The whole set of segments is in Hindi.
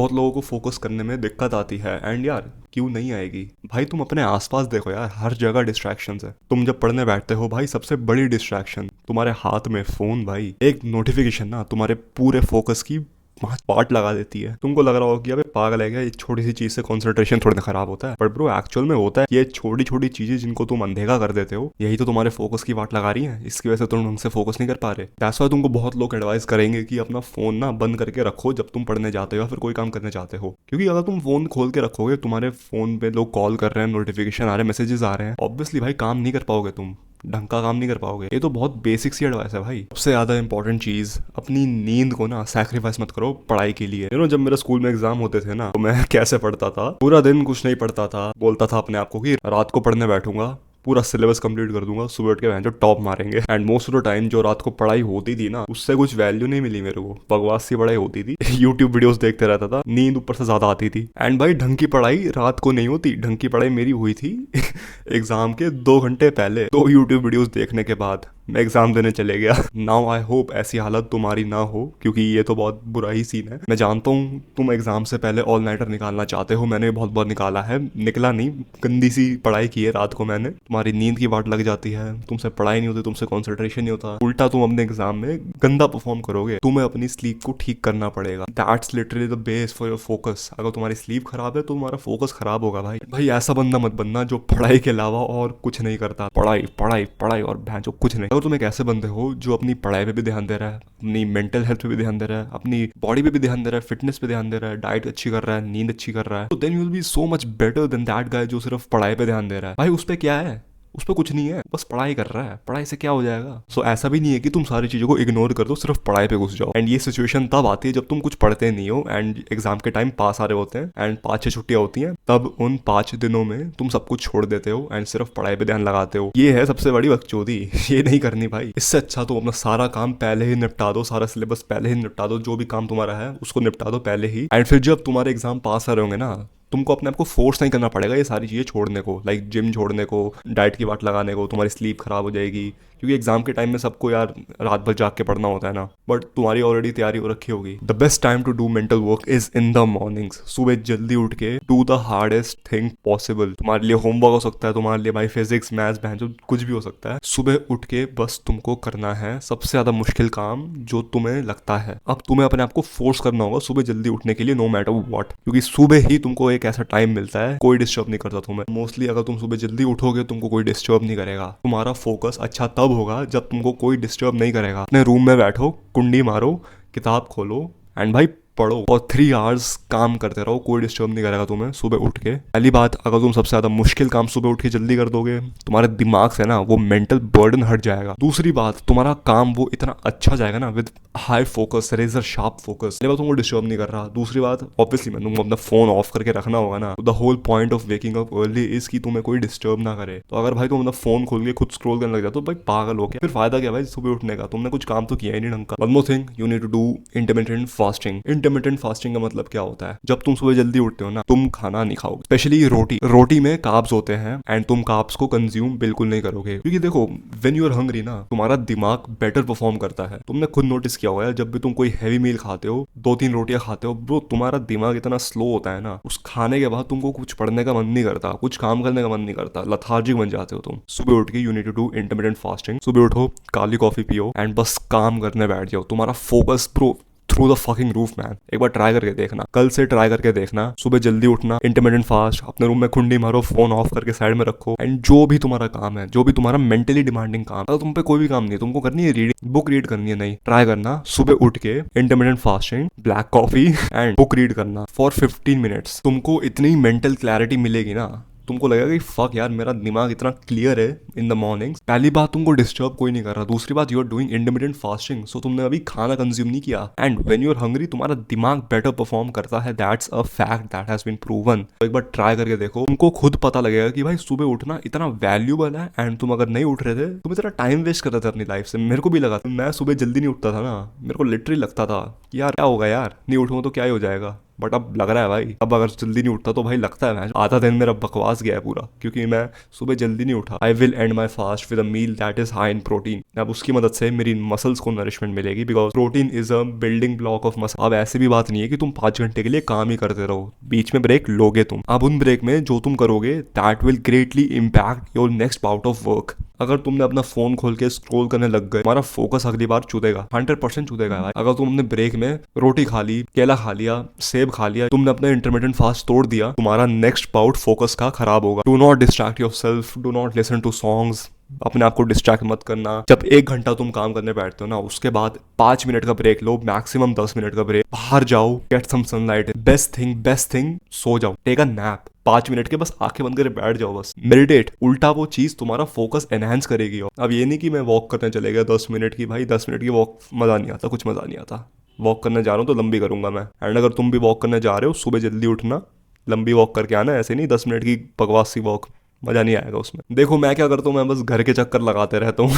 बहुत लोगों को फोकस करने में दिक्कत आती है एंड यार क्यों नहीं आएगी भाई। तुम अपने आसपास देखो यार, हर जगह डिस्ट्रैक्शंस है। तुम जब पढ़ने बैठते हो भाई, सबसे बड़ी डिस्ट्रैक्शन तुम्हारे हाथ में फोन। भाई एक नोटिफिकेशन ना तुम्हारे पूरे फोकस की पार्ट लगा देती है। तुमको लग रहा हो कि अबे पागल है क्या, एक छोटी सी चीज से कंसंट्रेशन थोड़ी ना खराब होता है। पर ब्रो एक्चुअल में होता है। ये छोटी छोटी चीजें जिनको तुम अनदेखा कर देते हो, यही तो तुम्हारे फोकस की वाट लगा रही है। इसकी वजह से तुम ढंग से फोकस नहीं कर पा रहे। दैट्स व्हाई तुमको बहुत लोग एडवाइस करेंगे कि अपना फोन ना बंद करके रखो जब तुम पढ़ने जाते हो या फिर कोई काम करने जाते हो। क्योंकि अगर तुम फोन खोल के रखोगे, तुम्हारे फोन पे लोग कॉल कर रहे हैं, नोटिफिकेशन आ रहे हैं, मैसेजेस आ रहे हैं, ऑब्वियसली भाई काम नहीं कर पाओगे, तुम ढंग का काम नहीं कर पाओगे। ये तो बहुत बेसिक सी एडवाइस है भाई। सबसे ज्यादा इंपॉर्टेंट चीज, अपनी नींद को ना सैक्रिफाइस मत करो पढ़ाई के लिए। जब मेरे स्कूल में एग्जाम होते थे ना, तो मैं कैसे पढ़ता था, पूरा दिन कुछ नहीं पढ़ता था, बोलता था अपने आप को कि रात को पढ़ने बैठूंगा, पूरा सिलेबस कंप्लीट कर दूंगा, सुबह उठ के जो टॉप मारेंगे। And most of the time जो रात को पढ़ाई होती थी ना, उससे कुछ वैल्यू नहीं मिली मेरे को, बकवास सी पढ़ाई होती थी। यूट्यूब वीडियोस देखते रहता था, नींद ऊपर से ज्यादा आती थी। एंड भाई ढंग की पढ़ाई रात को नहीं होती, ढंग की पढ़ाई मेरी हुई थी एग्जाम के 2 घंटे पहले। 2 यूट्यूब वीडियोस देखने के बाद मैं एग्जाम देने चले गया। नाउ आई होप ऐसी हालत तुम्हारी ना हो, क्योंकि ये तो बहुत बुरा ही सीन है। मैं जानता हूँ तुम एग्जाम से पहले ऑल नाइटर निकालना चाहते हो, मैंने बहुत बहुत निकाला है, निकला नहीं, गंदी सी पढ़ाई की है रात को मैंने। तुम्हारी नींद की वाट लग जाती है, तुमसे पढ़ाई नहीं होती, तुमसे कॉन्सेंट्रेशन नहीं होता, उल्टा तुम अपने एग्जाम में गंदा परफॉर्म करोगे। तुम्हें अपनी स्लीप को ठीक करना पड़ेगा। That's literally the base for your focus. अगर तुम्हारी स्लीप खराब है तो तुम्हारा फोकस खराब होगा भाई। भाई ऐसा बंदा मत बनना जो पढ़ाई के अलावा और कुछ नहीं करता, पढ़ाई पढ़ाई पढ़ाई और जो कुछ नहीं। अगर तुम एक ऐसे बंदे हो जो अपनी पढ़ाई पे भी ध्यान दे रहा है, अपनी मेंटल हेल्थ पे भी ध्यान दे रहा है, अपनी बॉडी पे भी ध्यान दे रहा है, फिटनेस पे ध्यान दे रहा है, डाइट अच्छी कर रहा है, नींद अच्छी कर रहा है, तो then you will be so much better than that guy जो सिर्फ पढ़ाई पे ध्यान दे रहा है। भाई उस पे क्या है, उस पर कुछ नहीं है, बस पढ़ाई कर रहा है, पढ़ाई से क्या हो जाएगा। सो ऐसा भी नहीं है कि तुम सारी चीजों को इग्नोर कर दो, सिर्फ पढ़ाई पे घुस जाओ। एंड ये सिचुएशन तब आती है जब तुम कुछ पढ़ते नहीं हो एंड एग्जाम के टाइम पास आ रहे होते हैं एंड 5-6 छुट्टियां होती हैं, तब उन 5 दिनों में तुम सब कुछ छोड़ देते हो एंड सिर्फ पढ़ाई पे ध्यान लगाते हो। ये है सबसे बड़ी बकचोदी। ये नहीं करनी भाई। इससे अच्छा तुम अपना सारा काम पहले ही निपटा दो, सारा सिलेबस पहले ही निपटा दो, जो भी काम तुम्हारा है उसको निपटा दो पहले ही। एंड फिर जब तुम्हारे एग्जाम पास आ रहे होंगे ना, तुमको अपने आप को फोर्स नहीं करना पड़ेगा ये सारी चीज़ें छोड़ने को, लाइक जिम छोड़ने को, डाइट की वाट लगाने को। तुम्हारी स्लीप खराब हो जाएगी, क्योंकि एग्जाम के टाइम में सबको यार रात भर जाग के पढ़ना होता है ना, बट तुम्हारी ऑलरेडी तैयारी हो रखी होगी। The best time to do mental work is in the mornings. सुबह जल्दी उठ के do the hardest thing possible. तुम्हारे लिए होमवर्क हो सकता है, तुम्हारे लिए भाई फिजिक्स मैथ्स बहन जो कुछ भी हो सकता है। सुबह उठ के बस तुमको करना है सबसे ज्यादा मुश्किल काम जो तुम्हें लगता है। अब तुम्हें अपने आप को फोर्स करना होगा सुबह जल्दी उठने के लिए, नो मैटर व्हाट, क्योंकि सुबह ही तुमको एक ऐसा टाइम मिलता है, कोई डिस्टर्ब नहीं करता तुम्हें। मोस्टली अगर तुम सुबह जल्दी उठोगे तुमको कोई डिस्टर्ब नहीं करेगा। तुम्हारा फोकस अच्छा तब होगा जब तुमको कोई डिस्टर्ब नहीं करेगा। अपने रूम में बैठो, कुंडी मारो, किताब खोलो एंड भाई पढ़ो और 3 आवर्स काम करते रहो, कोई डिस्टर्ब नहीं करेगा तुम्हें सुबह उठ के। पहली बात, अगर तुम सबसे ज्यादा मुश्किल काम सुबह उठ के जल्दी कर दोगे, तुम्हारे दिमाग से ना वो मेंटल बर्डन हट जाएगा। दूसरी बात, तुम्हारा काम वो इतना अच्छा जाएगा ना with high focus, razor sharp focus. पहली बात, तुमको डिस्टर्ब नहीं कर रहा। दूसरी बात, ऑब्वियसली मैं तुमको अपना फोन ऑफ करके रखना होगा ना। The whole point of waking up early is कि तुम्हें कोई डिस्टर्ब ना करे। तो अगर भाई तुम अपना फोन खोल के खुद स्क्रॉल करने लग जाओ तो भाई पागल हो गया, फिर फायदा क्या भाई सुबह उठने का, तुमने कुछ काम तो किया ही नहीं ढंग का। One more thing, you need to do intermittent fasting. Intermittent fasting का मतलब क्या होता है, जब तुम सुबह जल्दी उठते हो ना, तुम खाना नहीं खाओगे, स्पेशली रोटी में कार्ब्स होते हैं एंड तुम कार्ब्स को कंज्यूम बिल्कुल नहीं करोगे। क्योंकि देखो, व्हेन यू आर हंग्री ना, तुम्हारा दिमाग बेटर परफॉर्म करता है। तुमने खुद नोटिस किया होगा, जब भी तुम कोई हैवी मील खाते हो, 2-3 रोटियां खाते हो ब्रो, तुम्हारा दिमाग इतना स्लो होता है ना, उस खाने के बाद तुमको कुछ पढ़ने का मन नहीं करता, कुछ काम करने का मन नहीं करता, लथार्जिक बन जाते हो तुम। सुबह उठ के you need to do intermittent fasting. सुबह उठो, काली कॉफी पियो एंड बस काम करने बैठ जाओ। तुम्हारा focus bro through the fucking roof man. एक बार ट्राई करके देखना, कल से ट्राई करके देखना। सुबह जल्दी उठना, इंटरमिटेंट फास्ट, अपने रूम में कुंडी मारो, फोन ऑफ करके साइड में रखो एंड जो भी तुम्हारा काम है, जो भी तुम्हारा मेंटली डिमांडिंग काम, अगर तुम पे कोई भी काम नहीं है, तुमको करनी है रीडिंग, बुक रीड करनी है, नहीं, ट्राई करना सुबह उठ के intermittent fasting, black coffee and book read करना फॉर 15 मिनट्स। तुमको इतनी मेंटल क्लैरिटी मिलेगी ना, तुमको लगेगा कि फक यार मेरा दिमाग इतना क्लियर है इन द मॉर्निंग। पहली बात, तुमको डिस्टर्ब कोई नहीं कर रहा। दूसरी बात, you are doing intermittent fasting, so तुमने अभी खाना कंज्यूम नहीं किया and when you are hungry तुम्हारा दिमाग बेटर परफॉर्म करता है। That's a fact that has been proven. तो एक बार ट्राई करके देखो, तुमको खुद पता लगेगा कि भाई सुबह उठना इतना वैल्यूबल है। एंड तुम अगर नहीं उठ रहे थे, तुम इतना टाइम वेस्ट कर रहे थे अपनी लाइफ से। मेरे को भी लगा, मैं सुबह जल्दी नहीं उठता था ना, मेरे को लिटरली लगता था कि यार क्या होगा यार, नहीं उठूंगा तो क्या ही हो जाएगा, बट अब लग रहा है भाई, अब अगर जल्दी नहीं उठता तो भाई लगता है मैं आधा दिन मेरा बकवास गया है पूरा, क्योंकि मैं सुबह जल्दी नहीं उठा। I will end my fast with a meal that is high in protein. अब उसकी मदद से मेरी मसल्स को नरिशमेंट मिलेगी, because protein is a building block of muscle. अब ऐसी भी बात नहीं है कि तुम 5 घंटे के लिए काम ही करते रहो, बीच में ब्रेक लोगे तुम। अब उन ब्रेक में जो तुम करोगे that will greatly impact your next bout of work. अगर तुमने अपना फोन खोल के स्क्रॉल करने लग गए, तुम्हारा फोकस अगली बार चूदेगा, 100% चूदेगा भाई। अगर तुमने ब्रेक में रोटी खा ली, केला खा लिया, सेब खा लिया, तुमने अपना इंटरमीडिएट फास्ट तोड़ दिया, तुम्हारा नेक्स्ट बाउट फोकस का खराब होगा। Do not distract yourself, do not listen to songs. अपने आप को डिस्ट्रैक्ट मत करना। जब 1 घंटा तुम काम करने बैठते हो ना, उसके बाद 5 मिनट का ब्रेक लो, मैक्सिमम 10 मिनट का ब्रेक। बाहर जाओ, get some sunlight. Best thing सो जाओ, टेक अ नैप। 5 मिनट के बस आंखें बंद करके बैठ जाओ, बस मेडिटेट। उल्टा वो चीज तुम्हारा फोकस एनहांस करेगी। अब ये नहीं कि मैं वॉक करने चले गया 10 मिनट की, भाई 10 मिनट की वॉक मजा नहीं आता, कुछ मजा नहीं आता। वॉक करने जा रहा हूँ तो लंबी करूंगा मैं। एंड अगर तुम भी वॉक करने जा रहे हो, सुबह जल्दी उठना, लंबी वॉक करके आना, ऐसे नहीं 10 मिनट की बकवास सी वॉक, मजा नहीं आएगा उसमें। देखो मैं क्या करता हूँ, मैं बस घर के चक्कर लगाते रहता हूँ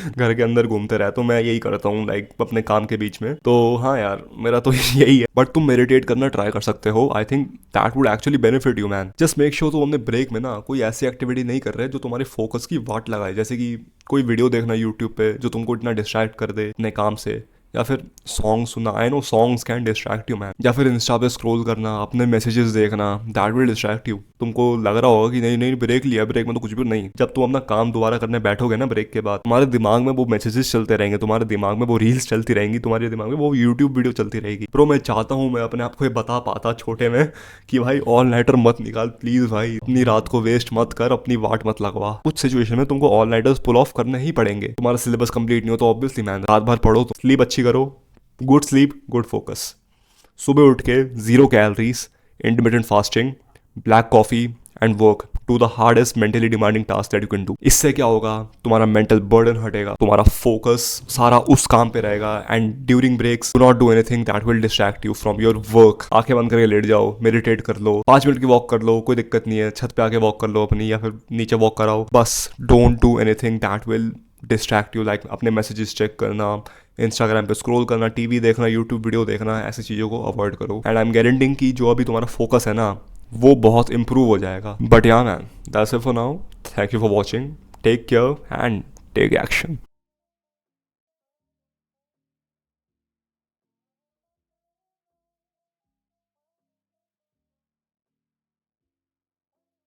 घर के अंदर घूमते रहता हूँ, मैं यही करता हूँ लाइक अपने काम के बीच में। तो हाँ यार, मेरा तो यही है। बट तुम मेडिटेट करना ट्राई कर सकते हो, I think that would actually benefit you man. Just make sure तुम अपने ब्रेक में ना कोई ऐसी एक्टिविटी नहीं कर रहे जो तुम्हारे फोकस की वाट लगाए, जैसे कि कोई वीडियो देखना यूट्यूब पे जो तुमको इतना डिस्ट्रैक्ट कर दे अपने काम से, या फिर सॉन्ग सुनना। I know songs can distract you man. या फिर इंस्टा पे स्क्रॉल करना, अपने मैसेजेस देखना, दैट विल डिस्ट्रैक्ट यू। तुमको लग रहा होगा कि नहीं नहीं ब्रेक लिया, ब्रेक में तो कुछ भी नहीं। जब तुम अपना काम दोबारा करने बैठोगे ना ब्रेक के बाद, तुम्हारे दिमाग में वो मैसेजेस चलते रहेंगे, तुम्हारे दिमाग में वो रील्स चलती रहेंगी, तुम्हारे दिमाग में वो यूट्यूब वीडियो चलती रहेगी। ब्रो मैं चाहता हूँ मैं अपने आप को ये बता पाता छोटे में कि भाई ऑल नाइटर मत निकाल प्लीज भाई, अपनी रात को वेस्ट मत कर, अपनी वाट मत लगवा। कुछ सिचुएशन में तुमको ऑल नाइटर्स पुल ऑफ करने ही पड़ेंगे। तुम्हारा सिलेबस कंप्लीट नहीं हो तो ऑब्वियसली मैन रात भर पढ़ो, तो स्लीप अच्छी करो, गुड स्लीप गुड फोकस। सुबह उठ के 0 calories, intermittent fasting, black coffee and work to the hardest mentally demanding task that you can do. इससे क्या होगा, तुम्हारा मेंटल बर्डन हटेगा, तुम्हारा फोकस सारा उस काम पे रहेगा। And during breaks do not do anything that will distract you from your work. आंखें बंद करके लेट जाओ, मेडिटेट कर लो, 5 मिनट की वॉक कर लो, कोई दिक्कत नहीं है। छत पे आके वॉक कर लो अपनी, या फिर नीचे वॉक कराओ। बस don't do anything that will distract you, like अपने मैसेजेस चेक करना, इंस्टाग्राम पे स्क्रॉल करना, टीवी देखना, यूट्यूब वीडियो देखना, ऐसी चीज़ों को अवॉइड करो। एंड आई एम गारंटिंग कि जो अभी तुम्हारा फोकस है ना, वो बहुत इंप्रूव हो जाएगा। But yeah man, that's it for now. Thank you for watching, take care and take action.